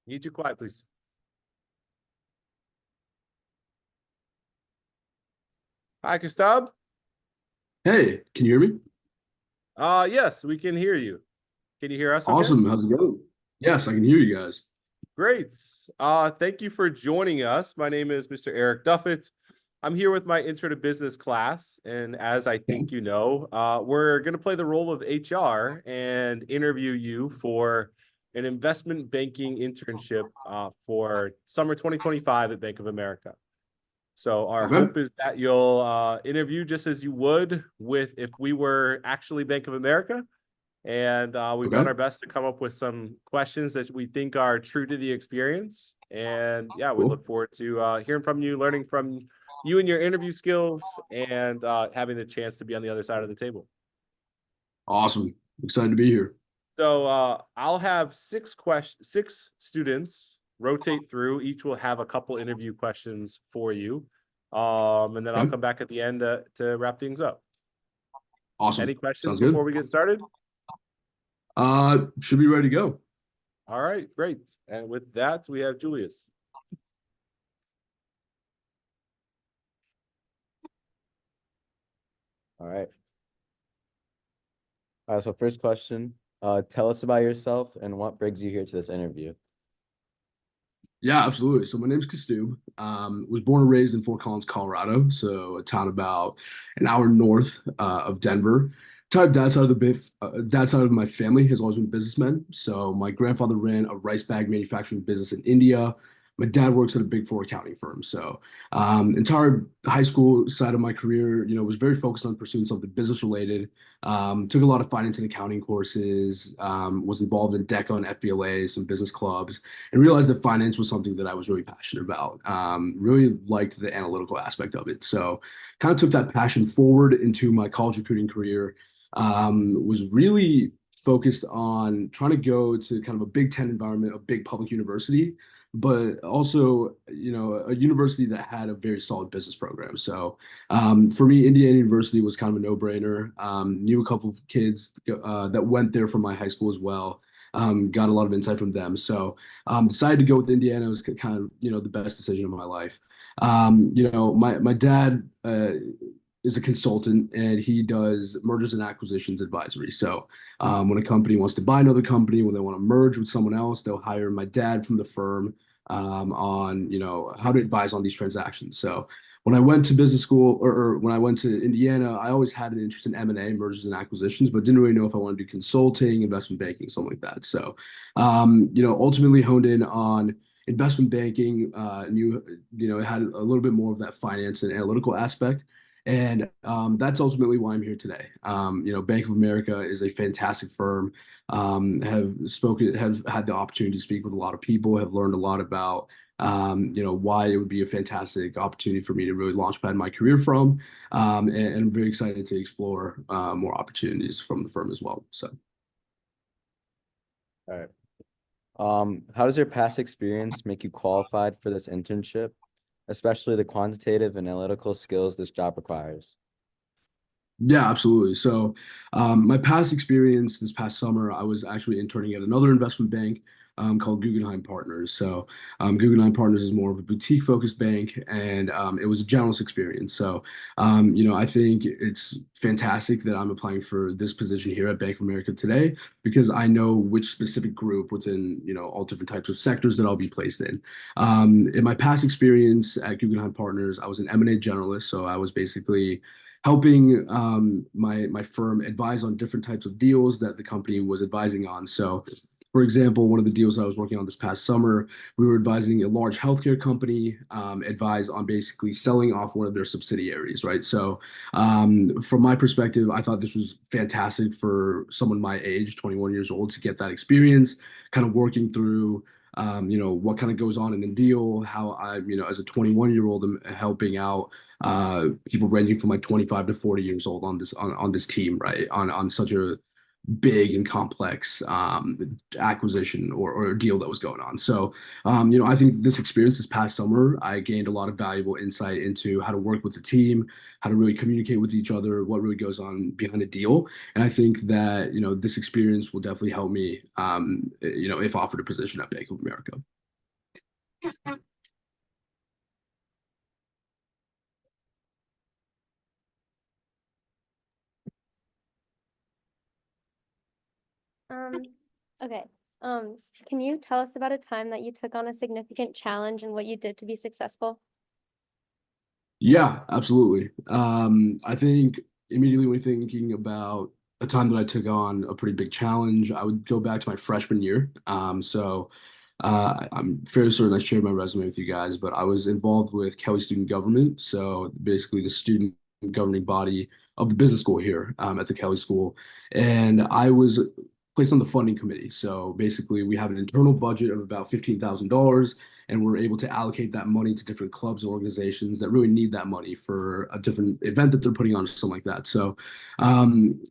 Need you quiet, please. Hi, Kaustubh. Hey, can you hear me? Yes, we can hear you. Can you hear us okay? Awesome. How's it going? Yes, I can hear you guys. Great. Thank you for joining us. My name is Mr. Eric Duffett. I'm here with my intro to business class, and as I Okay. think you know, we're going to play the role of HR and interview you for an investment banking internship for summer 2025 at Bank of America. So our Okay. hope is that you'll interview just as you would with if we were actually Bank of America. And we've done Okay. our best to come up with some questions that we think are true to the experience. And yeah, we Cool. look forward to hearing from you, learning from you and your interview skills, and having the chance to be on the other side of the table. Awesome. Excited to be here. So I'll have six students rotate through. Each will have a couple interview questions for you. And then I'll Okay. come back at the end to wrap things up. Any Awesome. questions Sounds before good. we get started? Should be ready to go. All right, great. And with that, we have Julius. All right. All right. So first question, tell us about yourself and what brings you here to this interview. Yeah, absolutely. So my name's Kaustubh. Was born and raised in Fort Collins, Colorado, so a town about an hour north of Denver. Dad side of my family has always been businessmen. So my grandfather ran a rice bag manufacturing business in India. My dad works at a big four accounting firm. So entire high school side of my career, was very focused on pursuing something business related. Took a lot of finance and accounting courses. Was involved in DECA and FBLA, some business clubs, and realized that finance was something that I was really passionate about. Really liked the analytical aspect of it. So kind of took that passion forward into my college recruiting career. Was really focused on trying to go to kind of a Big Ten environment, a big public university, but also, a university that had a very solid business program. So for me, Indiana University was kind of a no-brainer. Knew a couple of kids that went there from my high school as well. Got a lot of insight from them. So decided to go with Indiana. It was kind of, the best decision of my life. My dad is a consultant and he does mergers and acquisitions advisory. So when a company wants to buy another company, when they want to merge with someone else, they'll hire my dad from the firm on how to advise on these transactions. So when I went to business school or when I went to Indiana, I always had an interest in M&A, mergers and acquisitions, but didn't really know if I wanted to do consulting, investment banking, something like that. So ultimately honed in on investment banking, knew it had a little bit more of that finance and analytical aspect. And that's ultimately why I'm here today. Bank of America is a fantastic firm. Have had the opportunity to speak with a lot of people, have learned a lot about, why it would be a fantastic opportunity for me to really launchpad my career from. And I'm very excited to explore more opportunities from the firm as well. So. All right. How does your past experience make you qualified for this internship, especially the quantitative and analytical skills this job requires? Yeah, absolutely. So, my past experience this past summer, I was actually interning at another investment bank called Guggenheim Partners. So, Guggenheim Partners is more of a boutique focused bank, and it was a generalist experience. So, I think it's fantastic that I'm applying for this position here at Bank of America today because I know which specific group within, all different types of sectors that I'll be placed in. In my past experience at Guggenheim Partners, I was an M&A generalist. So, I was basically helping my firm advise on different types of deals that the company was advising on. So, for example, one of the deals I was working on this past summer, we were advising a large healthcare company advise on basically selling off one of their subsidiaries, right? So, from my perspective, I thought this was fantastic for someone my age, 21 years old, to get that experience, kind of working through what kind of goes on in the deal, how I, as a 21-year-old, am helping out people ranging from like 25 to 40 years old on this team, right? On such a big and complex acquisition or deal that was going on. So, I think this experience this past summer, I gained a lot of valuable insight into how to work with the team, how to really communicate with each other, what really goes on behind a deal. And I think that, this experience will definitely help me, if offered a position at Bank of America. Um, okay. Can you tell us about a time that you took on a significant challenge and what you did to be successful? Yeah, absolutely. I think immediately when thinking about a time that I took on a pretty big challenge, I would go back to my freshman year. I'm fairly certain I shared my resume with you guys, but I was involved with Kelly Student Government. So basically, the student governing body of the business school here at the Kelly School. And I was placed on the funding committee. So basically, we have an internal budget of about $15,000 and we're able to allocate that money to different clubs and organizations that really need that money for a different event that they're putting on or something like that. So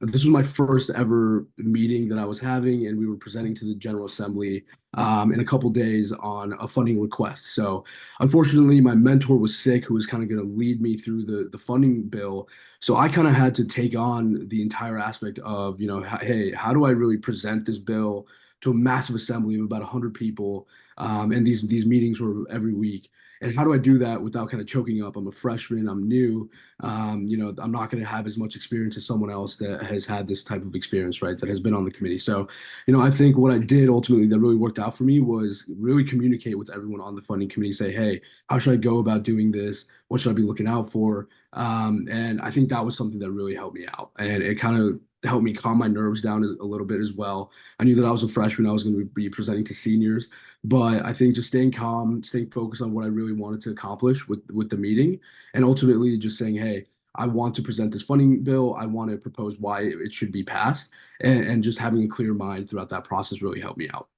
this was my first ever meeting that I was having, and we were presenting to the General Assembly in a couple days on a funding request. So unfortunately, my mentor was sick, who was kind of going to lead me through the funding bill. So I kind of had to take on the entire aspect of, hey, how do I really present this bill to a massive assembly of about 100 people? And these meetings were every week. And how do I do that without kind of choking up? I'm a freshman, I'm new. I'm not going to have as much experience as someone else that has had this type of experience, right? That has been on the committee. So, I think what I did ultimately that really worked out for me was really communicate with everyone on the funding committee, say, hey, how should I go about doing this? What should I be looking out for? And I think that was something that really helped me out. And it kind of helped me calm my nerves down a little bit as well. I knew that I was a freshman, I was going to be presenting to seniors, but I think just staying calm, staying focused on what I really wanted to accomplish with the meeting, and ultimately just saying, hey, I want to present this funding bill. I want to propose why it should be passed, and just having a clear mind throughout that process really helped me out.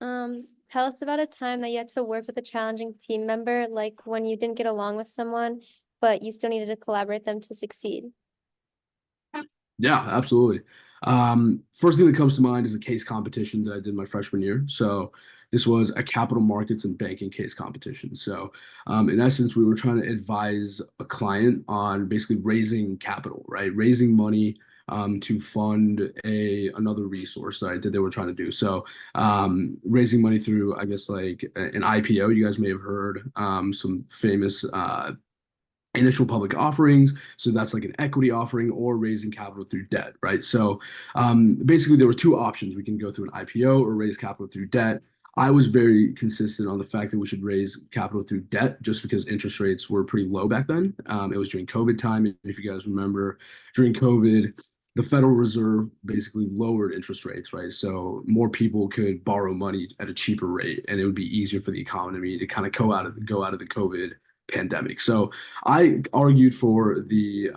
Tell us about a time that you had to work with a challenging team member, like when you didn't get along with someone, but you still needed to collaborate them to succeed. Yeah, absolutely. First thing that comes to mind is a case competition that I did my freshman year. So this was a capital markets and banking case competition. So in essence, we were trying to advise a client on basically raising capital, right? Raising money to fund another resource, right, that they were trying to do. So raising money through, I guess, like an IPO. You guys may have heard some famous initial public offerings. So that's like an equity offering or raising capital through debt, right? So basically, there were two options. We can go through an IPO or raise capital through debt. I was very consistent on the fact that we should raise capital through debt just because interest rates were pretty low back then. It was during COVID time. And if you guys remember, during COVID, the Federal Reserve basically lowered interest rates, right? So more people could borrow money at a cheaper rate, and it would be easier for the economy to kind of go out of the COVID pandemic. So I argued for the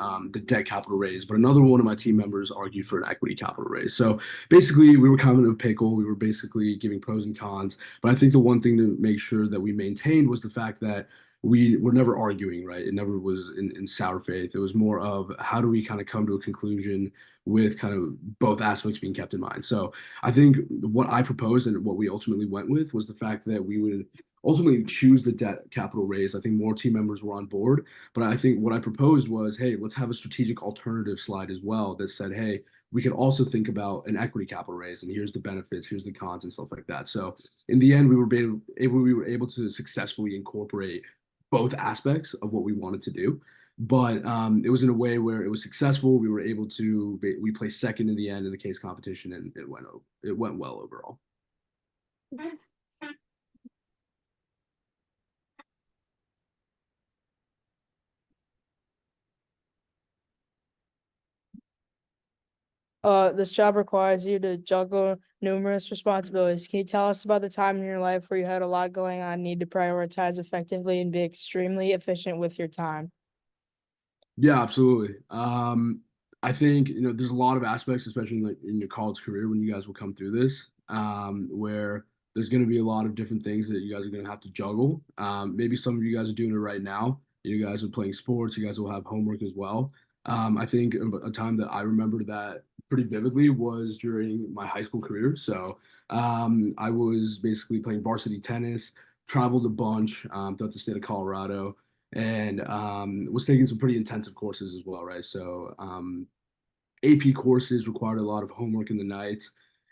debt capital raise, but another one of my team members argued for an equity capital raise. So basically, we were kind of in a pickle. We were basically giving pros and cons. But I think the one thing to make sure that we maintained was the fact that we were never arguing, right? It never was in sour faith. It was more of how do we kind of come to a conclusion with kind of both aspects being kept in mind. So I think what I proposed and what we ultimately went with was the fact that we would ultimately choose the debt capital raise. I think more team members were on board, but I think what I proposed was, hey, let's have a strategic alternative slide as well that said, hey, we could also think about an equity capital raise, and here's the benefits, here's the cons, and stuff like that. So in the end, we were able to successfully incorporate both aspects of what we wanted to do. But it was in a way where it was successful. We were able to we placed second in the end in the case competition, and it went well overall. This job requires you to juggle numerous responsibilities. Can you tell us about the time in your life where you had a lot going on, need to prioritize effectively, and be extremely efficient with your time? Yeah, absolutely. I think there's a lot of aspects, especially in your college career, when you guys will come through this, where there's going to be a lot of different things that you guys are going to have to juggle. Maybe some of you guys are doing it right now. You guys are playing sports. You guys will have homework as well. I think a time that I remember that pretty vividly was during my high school career. So I was basically playing varsity tennis, traveled a bunch throughout the state of Colorado, and was taking some pretty intensive courses as well, right? So AP courses required a lot of homework in the night,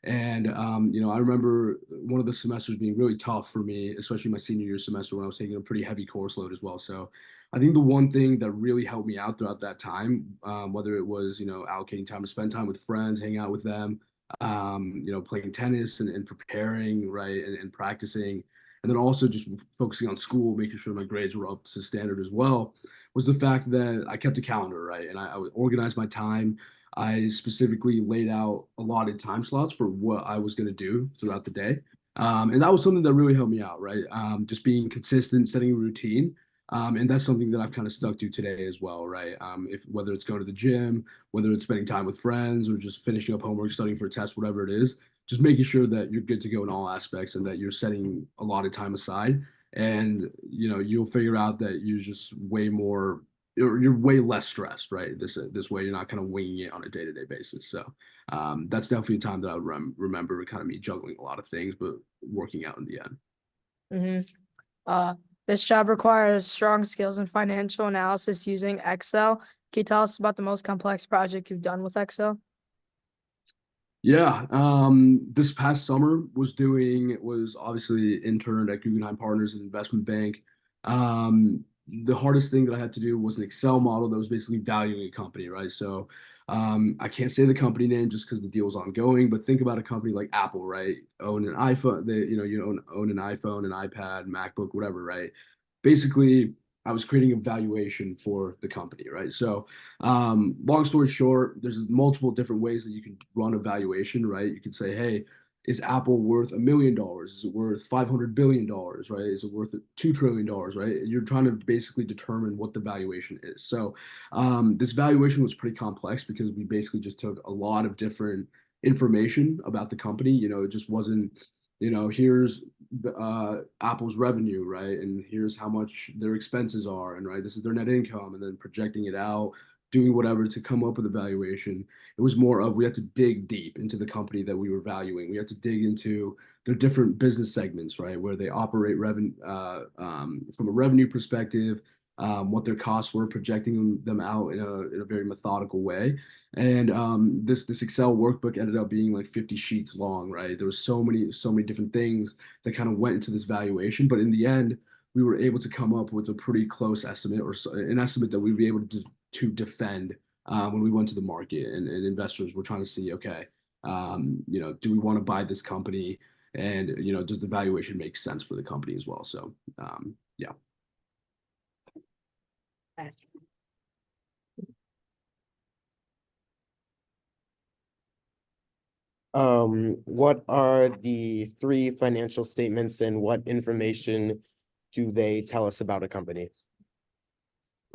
And I remember one of the semesters being really tough for me, especially my senior year semester when I was taking a pretty heavy course load as well. So I think the one thing that really helped me out throughout that time, whether it was, allocating time to spend time with friends, hang out with them, playing tennis and preparing, right, and practicing, and then also just focusing on school, making sure my grades were up to standard as well, was the fact that I kept a calendar, right, and I would organize my time. I specifically laid out allotted time slots for what I was going to do throughout the day. And that was something that really helped me out, right? Just being consistent, setting a routine. And that's something that I've kind of stuck to today as well, right? If whether it's going to the gym, whether it's spending time with friends, or just finishing up homework, studying for a test, whatever it is, just making sure that you're good to go in all aspects and that you're setting a lot of time aside. And you'll figure out that you're just way more, you're way less stressed, right? This way, you're not kind of winging it on a day-to-day basis. So that's definitely a time that I would remember kind of me juggling a lot of things, but working out in the end. This job requires strong skills in financial analysis using Excel. Can you tell us about the most complex project you've done with Excel? Yeah, this past summer was obviously interned at Guggenheim Partners, an investment bank. The hardest thing that I had to do was an Excel model that was basically valuing a company, right? So, I can't say the company name just because the deal is ongoing, but think about a company like Apple, right? Own an iPhone, you own an iPhone, an iPad, MacBook, whatever, right? Basically, I was creating a valuation for the company, right? So, long story short, there's multiple different ways that you can run a valuation, right? You could say, hey, is Apple worth $1 million? Is it worth $500 billion, right? Is it worth $2 trillion, right? You're trying to basically determine what the valuation is. So this valuation was pretty complex because we basically just took a lot of different information about the company. It just wasn't, here's Apple's revenue, right? And here's how much their expenses are, and right, this is their net income, and then projecting it out, doing whatever to come up with a valuation. It was more of we had to dig deep into the company that we were valuing. We had to dig into their different business segments, right, where they operate revenue from a revenue perspective, what their costs were, projecting them out in a very methodical way. And this Excel workbook ended up being like 50 sheets long, right? There was so many different things that kind of went into this valuation, but in the end, we were able to come up with a pretty close estimate, or an estimate that we'd be able to defend when we went to the market, and investors were trying to see, okay, do we want to buy this company, and does the valuation make sense for the company as well? So yeah. What are the three financial statements and what information do they tell us about a company?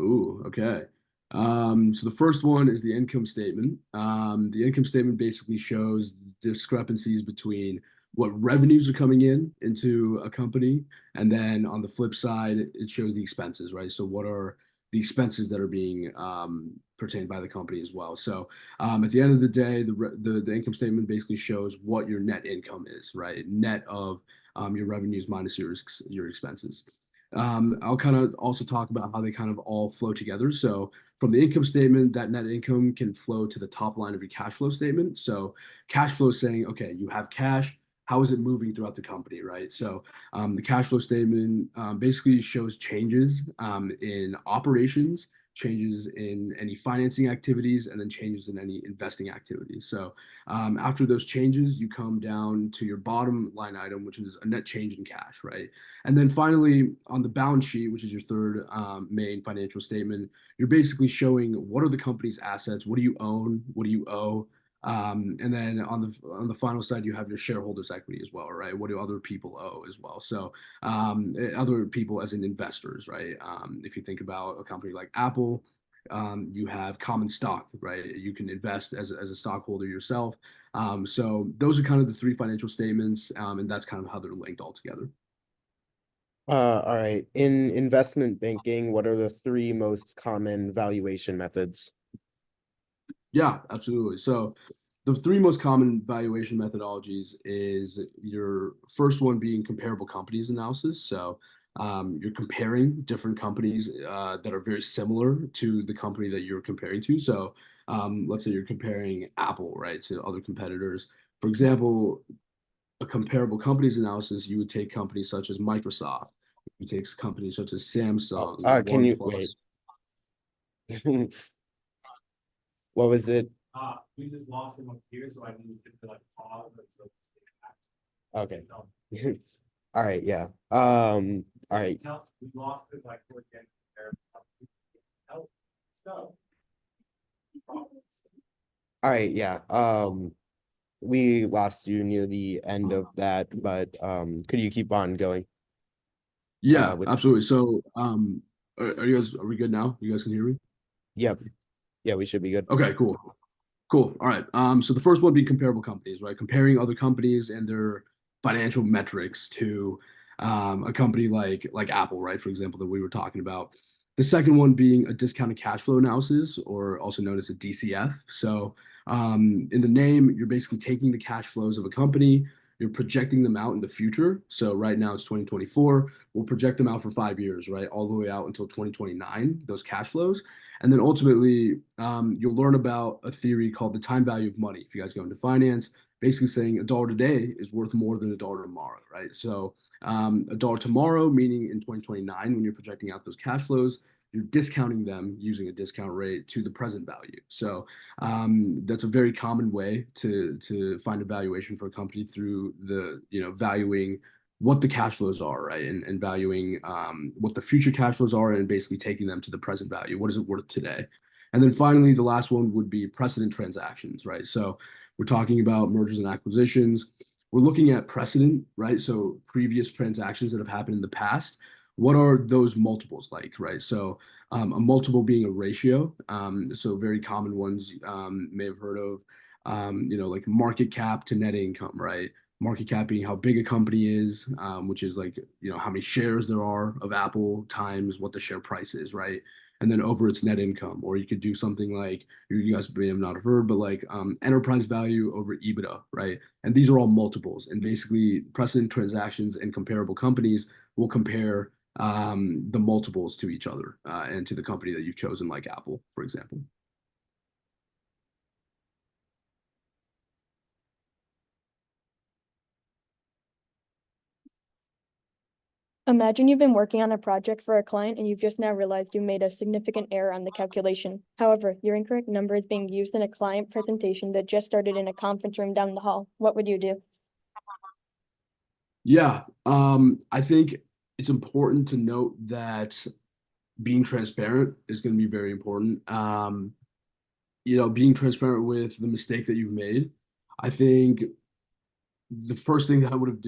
Ooh, okay. So the first one is the income statement. The income statement basically shows discrepancies between what revenues are coming into a company, and then on the flip side, it shows the expenses, right? So what are the expenses that are being pertained by the company as well? So at the end of the day, the income statement basically shows what your net income is, right? Net of your revenues minus your expenses. I'll kind of also talk about how they kind of all flow together. So from the income statement, that net income can flow to the top line of your cash flow statement. So cash flow is saying, okay, you have cash. How is it moving throughout the company, right? So the cash flow statement basically shows changes in operations, changes in any financing activities, and then changes in any investing activities. So after those changes, you come down to your bottom line item, which is a net change in cash, right? And then finally, on the balance sheet, which is your third main financial statement, you're basically showing what are the company's assets, what do you own, what do you owe, and then on the final side, you have your shareholders' equity as well, right? What do other people owe as well? So other people as in investors, right? If you think about a company like Apple, you have common stock, right? You can invest as a stockholder yourself. So those are kind of the three financial statements, and that's kind of how they're linked all together. All right. In investment banking, what are the three most common valuation methods? Yeah, absolutely. So the three most common valuation methodologies is your first one being comparable companies analysis. So you're comparing different companies that are very similar to the company that you're comparing to. So let's say you're comparing Apple, right, to other competitors. For example, a comparable companies analysis, you would take companies such as Microsoft, you take companies such as Samsung, Can you OnePlus. wait? What was it? We just lost him up here, so I moved it to like pause until it's Okay. so, All right, yeah. All right. we lost it like towards the end there. So. All right, yeah. We lost you near the end of that, but could you keep on going? Yeah, with- absolutely. So, are we good now? You guys can hear me? Yep. Yeah, we should be good. Okay, cool. Cool. All right. So the first one being comparable companies, right? Comparing other companies and their financial metrics to a company like Apple, right? For example, that we were talking about. The second one being a discounted cash flow analysis, or also known as a DCF. So in the name, you're basically taking the cash flows of a company, you're projecting them out in the future. So right now it's 2024. We'll project them out for 5 years, right? All the way out until 2029, those cash flows. And then ultimately, you'll learn about a theory called the time value of money. If you guys go into finance, basically saying $1 today is worth more than $1 tomorrow, right? So $1 tomorrow, meaning in 2029, when you're projecting out those cash flows, you're discounting them using a discount rate to the present value. So that's a very common way to find a valuation for a company through the valuing what the cash flows are, right? And valuing what the future cash flows are and basically taking them to the present value. What is it worth today? And then finally, the last one would be precedent transactions, right? So we're talking about mergers and acquisitions. We're looking at precedent, right? So previous transactions that have happened in the past. What are those multiples like, right? So a multiple being a ratio. So very common ones may have heard of, like market cap to net income, right? Market cap being how big a company is, which is like, how many shares there are of Apple times what the share price is, right? And then over its net income. Or you could do something like, you guys may have not heard, but like enterprise value over EBITDA, right? And these are all multiples. And basically, precedent transactions and comparable companies will compare the multiples to each other and to the company that you've chosen, like Apple, for example. Imagine you've been working on a project for a client and you've just now realized you made a significant error on the calculation. However, your incorrect number is being used in a client presentation that just started in a conference room down the hall. What would you do? Yeah, I think it's important to note that being transparent is going to be very important. Being transparent with the mistake that you've made. I think the first thing that I would have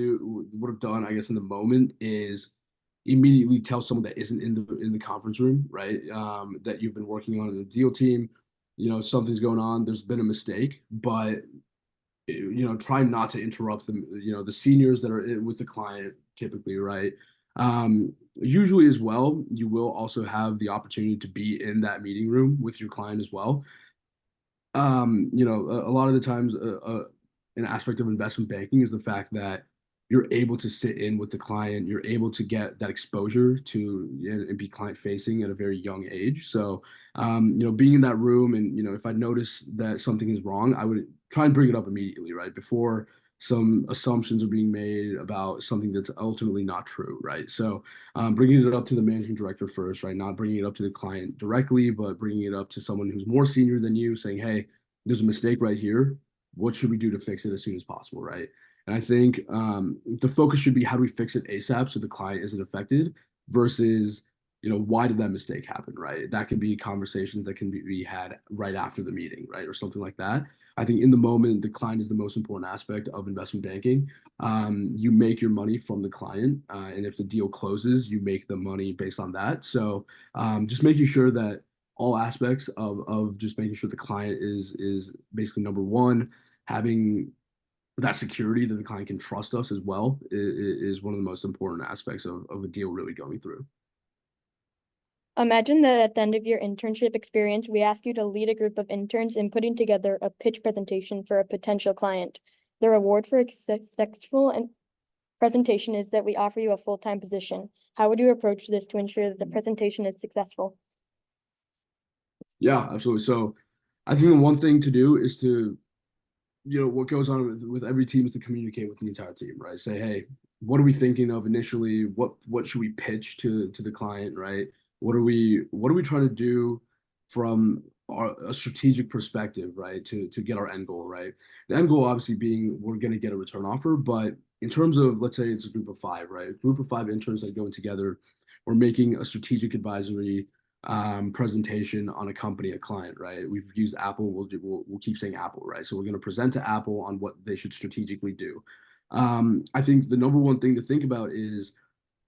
done, I guess, in the moment is immediately tell someone that isn't in the conference room, right? That you've been working on in the deal team. Something's going on. There's been a mistake, but try not to interrupt them. The seniors that are with the client typically, right? Usually as well, you will also have the opportunity to be in that meeting room with your client as well. A lot of the times, an aspect of investment banking is the fact that you're able to sit in with the client, you're able to get that exposure to and be client facing at a very young age. So, being in that room and, if I notice that something is wrong, I would try and bring it up immediately, right? Before some assumptions are being made about something that's ultimately not true, right? So, bringing it up to the managing director first, right? Not bringing it up to the client directly, but bringing it up to someone who's more senior than you, saying, "Hey, there's a mistake right here. What should we do to fix it as soon as possible?" Right? And I think the focus should be how do we fix it ASAP so the client isn't affected versus, why did that mistake happen, right? That can be conversations that can be had right after the meeting, right? Or something like that. I think in the moment, the client is the most important aspect of investment banking. You make your money from the client. And if the deal closes, you make the money based on that. So just making sure that all aspects of just making sure the client is basically number one, having that security that the client can trust us as well is one of the most important aspects of a deal really going through. Imagine that at the end of your internship experience, we ask you to lead a group of interns in putting together a pitch presentation for a potential client. The reward for a successful presentation is that we offer you a full-time position. How would you approach this to ensure that the presentation is successful? Yeah, absolutely. So I think the one thing to do is to what goes on with every team is to communicate with the entire team, right? Say, hey, what are we thinking of initially? What should we pitch to the client, right? What are we trying to do from a strategic perspective, right? To get our end goal, right? The end goal obviously being we're going to get a return offer, but in terms of, let's say it's a group of five, right? A group of five interns that are going together, we're making a strategic advisory presentation on a company, a client, right? We've used Apple. We'll keep saying Apple, right? So we're going to present to Apple on what they should strategically do. I think the number one thing to think about is,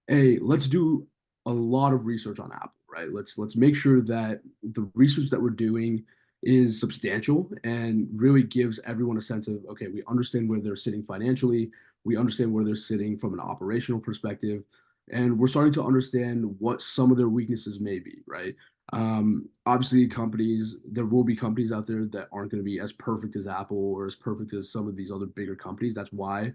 hey, let's do a lot of research on Apple, right? Let's make sure that the research that we're doing is substantial and really gives everyone a sense of, okay, we understand where they're sitting financially, we understand where they're sitting from an operational perspective, and we're starting to understand what some of their weaknesses may be, right? Obviously, there will be companies out there that aren't going to be as perfect as Apple or as perfect as some of these other bigger companies. That's why,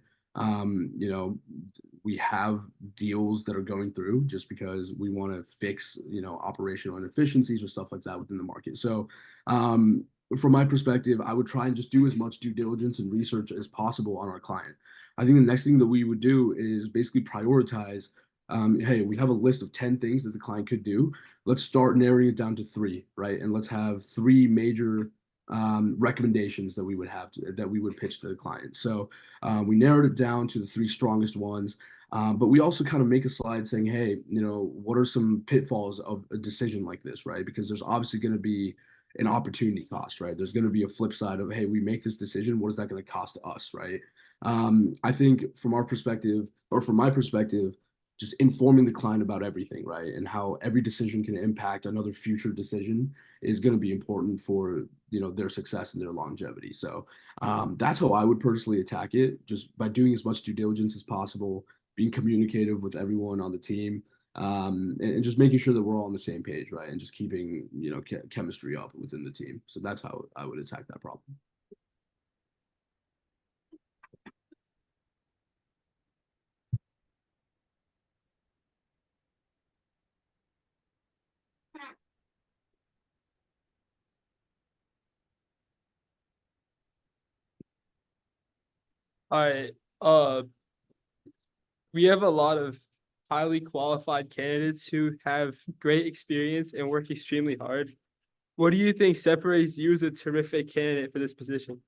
we have deals that are going through just because we want to fix, operational inefficiencies or stuff like that within the market. So, from my perspective, I would try and just do as much due diligence and research as possible on our client. I think the next thing that we would do is basically prioritize. Hey, we have a list of 10 things that the client could do. Let's start narrowing it down to three, right? And let's have three major recommendations that we would pitch to the client. So we narrowed it down to the three strongest ones. But we also kind of make a slide saying, hey, what are some pitfalls of a decision like this, right? Because there's obviously going to be an opportunity cost, right? There's going to be a flip side of, hey, we make this decision. What is that going to cost us, right? I think from our perspective, or from my perspective, just informing the client about everything, right? And how every decision can impact another future decision is going to be important for, their success and their longevity. So that's how I would personally attack it, just by doing as much due diligence as possible, being communicative with everyone on the team, and just making sure that we're all on the same page, right? And just keeping, chemistry up within the team. So that's how I would attack that problem. All right. We have a lot of highly qualified candidates who have great experience and work extremely hard. What do you think separates you as a terrific candidate for this position?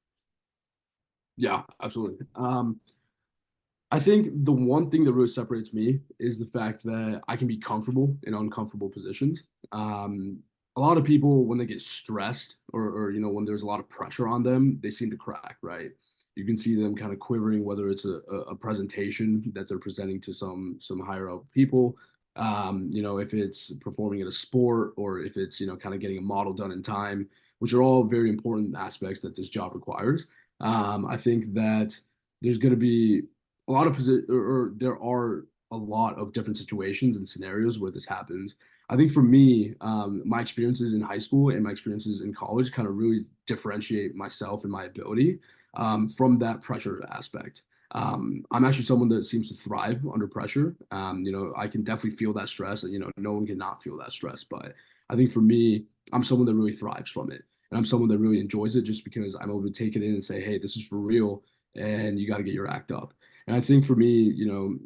Yeah, absolutely. I think the one thing that really separates me is the fact that I can be comfortable in uncomfortable positions. A lot of people, when they get stressed or when there's a lot of pressure on them, they seem to crack, right? You can see them kind of quivering, whether it's a presentation that they're presenting to some higher up people, if it's performing at a sport or if it's, kind of getting a model done in time, which are all very important aspects that this job requires. I think that there's going to be a lot of or there are a lot of different situations and scenarios where this happens. I think for me, my experiences in high school and my experiences in college kind of really differentiate myself and my ability from that pressure aspect. I'm actually someone that seems to thrive under pressure. I can definitely feel that stress. No one can not feel that stress, but I think for me, I'm someone that really thrives from it. And I'm someone that really enjoys it just because I'm able to take it in and say, hey, this is for real, and you got to get your act up. And I think for me,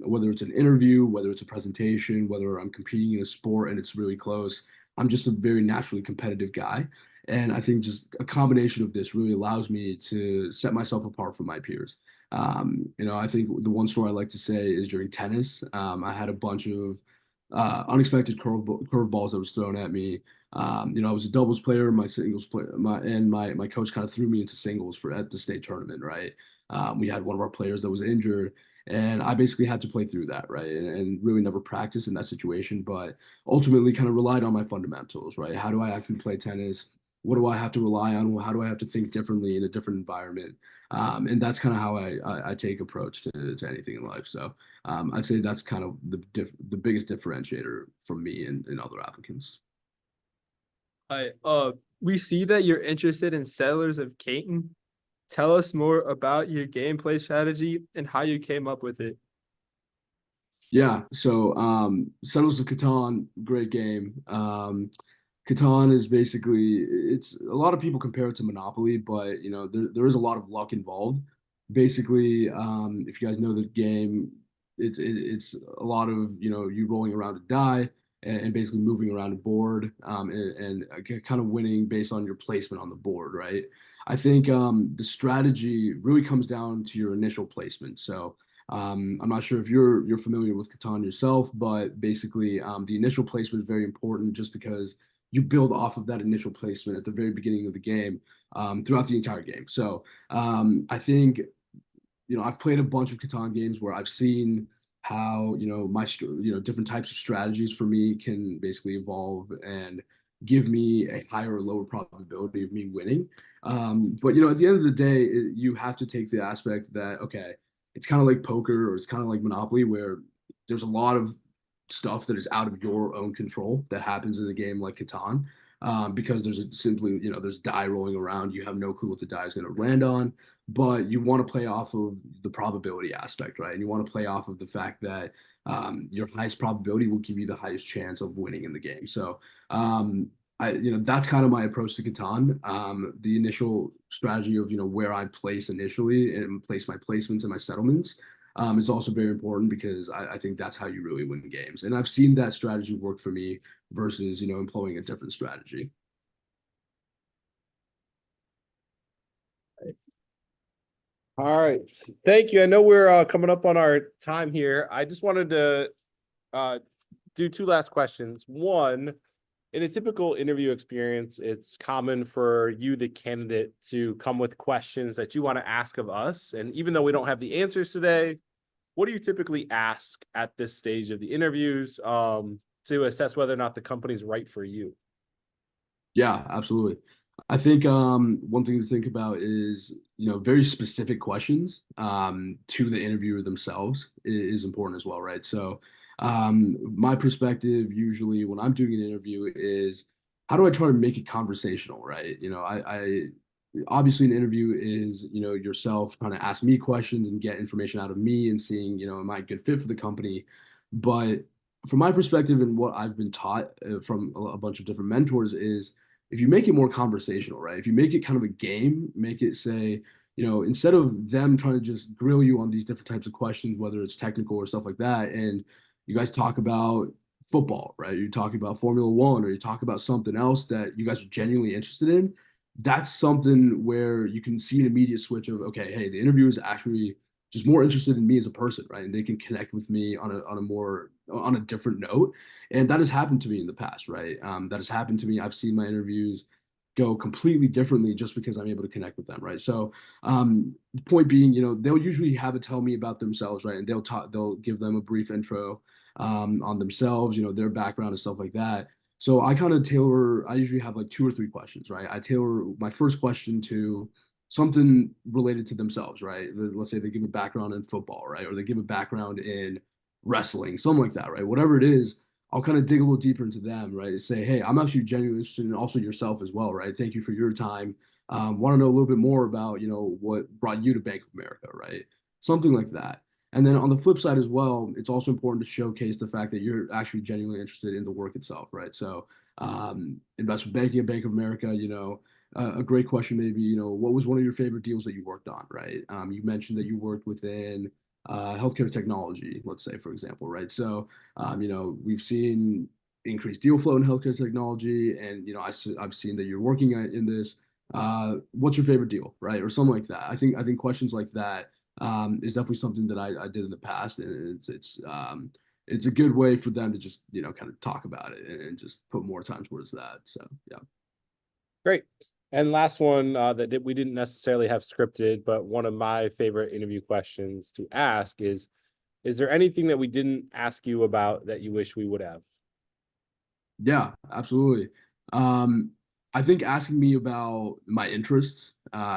whether it's an interview, whether it's a presentation, whether I'm competing in a sport and it's really close, I'm just a very naturally competitive guy. And I think just a combination of this really allows me to set myself apart from my peers. I think the one story I like to say is during tennis, I had a bunch of unexpected curveballs that was thrown at me. I was a doubles player, my singles player, my coach kind of threw me into singles at the state tournament, right? We had one of our players that was injured, and I basically had to play through that, right? And really never practiced in that situation, but ultimately kind of relied on my fundamentals, right? How do I actually play tennis? What do I have to rely on? How do I have to think differently in a different environment? And that's kind of how I take approach to anything in life. So I'd say that's kind of the biggest differentiator from me and other applicants. We see that you're interested in Settlers of Catan. Tell us more about your gameplay strategy and how you came up with it. Yeah, so Settlers of Catan, great game. Catan is basically, it's a lot of people compare it to Monopoly, but there is a lot of luck involved. Basically, if you guys know the game, it's a lot of you rolling around a die and basically moving around a board, and kind of winning based on your placement on the board, right? I think the strategy really comes down to your initial placement. So I'm not sure if you're familiar with Catan yourself, but basically the initial placement is very important just because you build off of that initial placement at the very beginning of the game, throughout the entire game. So I think I've played a bunch of Catan games where I've seen how my different types of strategies for me can basically evolve and give me a higher or lower probability of me winning. But at the end of the day, you have to take the aspect that okay, it's kind of like poker or it's kind of like Monopoly, where there's a lot of stuff that is out of your own control that happens in a game like Catan. Because simply, there's die rolling around. You have no clue what the die is going to land on, but you want to play off of the probability aspect, right? And you want to play off of the fact that your highest probability will give you the highest chance of winning in the game. So, that's kind of my approach to Catan. The initial strategy of where I place initially and place my placements and my settlements is also very important because I think that's how you really win games. And I've seen that strategy work for me versus employing a different strategy. All right. Thank you. I know we're coming up on our time here. I just wanted to do two last questions. One, in a typical interview experience, it's common for you, the candidate, to come with questions that you want to ask of us. And even though we don't have the answers today, what do you typically ask at this stage of the interviews to assess whether or not the company's right for you? Yeah, absolutely. I think one thing to think about is, very specific questions to the interviewer themselves is important as well, right? So my perspective usually when I'm doing an interview is how do I try to make it conversational, right? I obviously an interview is, yourself trying to ask me questions and get information out of me and seeing, am I a good fit for the company? But from my perspective and what I've been taught from a bunch of different mentors is if you make it more conversational, right? If you make it kind of a game, make it say, instead of them trying to just grill you on these different types of questions, whether it's technical or stuff like that, and you guys talk about football, right? You're talking about Formula One, or you talk about something else that you guys are genuinely interested in. That's something where you can see an immediate switch of, okay, hey, the interviewer is actually just more interested in me as a person, right? And they can connect with me on a different note. And that has happened to me in the past, right? That has happened to me. I've seen my interviews go completely differently just because I'm able to connect with them, right? So, the point being, they'll usually have it tell me about themselves, right? And they'll give them a brief intro on themselves, their background and stuff like that. So I kind of tailor. I usually have like two or three questions, right? I tailor my first question to something related to themselves, right? Let's say they give a background in football, right? Or they give a background in wrestling, something like that, right? Whatever it is, I'll kind of dig a little deeper into them, right? Say, hey, I'm actually genuinely interested in also yourself as well, right? Thank you for your time. Want to know a little bit more about, what brought you to Bank of America, right? Something like that. And then on the flip side as well, it's also important to showcase the fact that you're actually genuinely interested in the work itself, right? So, investment banking at Bank of America, a great question maybe, what was one of your favorite deals that you worked on, right? You mentioned that you worked within healthcare technology, let's say, for example, right? So, we've seen increased deal flow in healthcare technology, and I've seen that you're working in this. What's your favorite deal, right, or something like that? I think questions like that is definitely something that I did in the past, and it's a good way for them to just kind of talk about it and just put more time towards that. So yeah. Great. And last one that we didn't necessarily have scripted, but one of my favorite interview questions to ask is there anything that we didn't ask you about that you wish we would have? Yeah, absolutely. I think asking me about my interests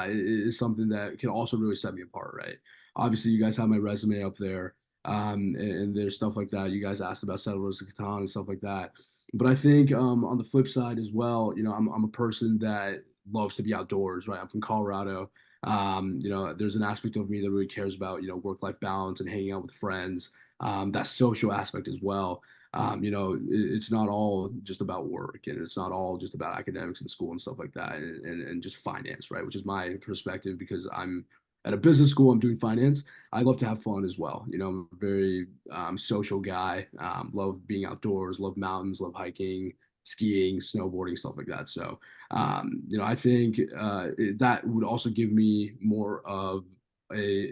is something that can also really set me apart, right? Obviously, you guys have my resume up there, and there's stuff like that. You guys asked about Settlers of Catan and stuff like that. But I think on the flip side as well, I'm a person that loves to be outdoors, right? I'm from Colorado. There's an aspect of me that really cares about, work-life balance and hanging out with friends. That social aspect as well. it's not all just about work, and it's not all just about academics and school and stuff like that, and just finance, right? Which is my perspective, because I'm at a business school, I'm doing finance. I love to have fun as well. I'm a very social guy. Love being outdoors, love mountains, love hiking, skiing, snowboarding, stuff like that. So, I think that would also give me more of a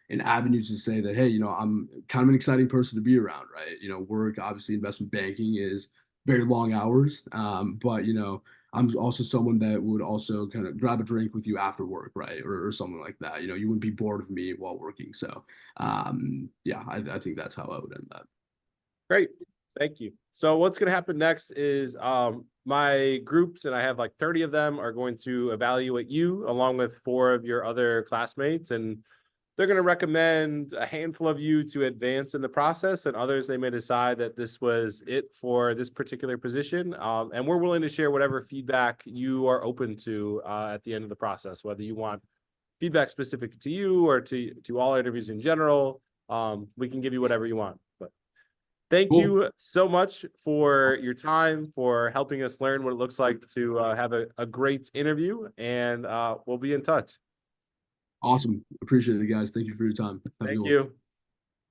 an avenue to say that, hey, I'm kind of an exciting person to be around, right? Work, obviously, investment banking is very long hours, but I'm also someone that would also kind of grab a drink with you after work, right? Or something like that. You wouldn't be bored of me while working. So, yeah, I think that's how I would end that. Great. Thank you. So what's going to happen next is my groups, and I have like 30 of them, are going to evaluate you along with 4 of your other classmates, and they're going to recommend a handful of you to advance in the process, and others they may decide that this was it for this particular position. And we're willing to share whatever feedback you are open to at the end of the process, whether you want feedback specific to you or to all interviews in general. We can give you whatever you want. But thank Cool. you so much for your time, for helping us learn what it looks like to have a great interview, and we'll be in touch. Awesome. Appreciate it, guys. Thank you for your time. Have a Thank good one. you.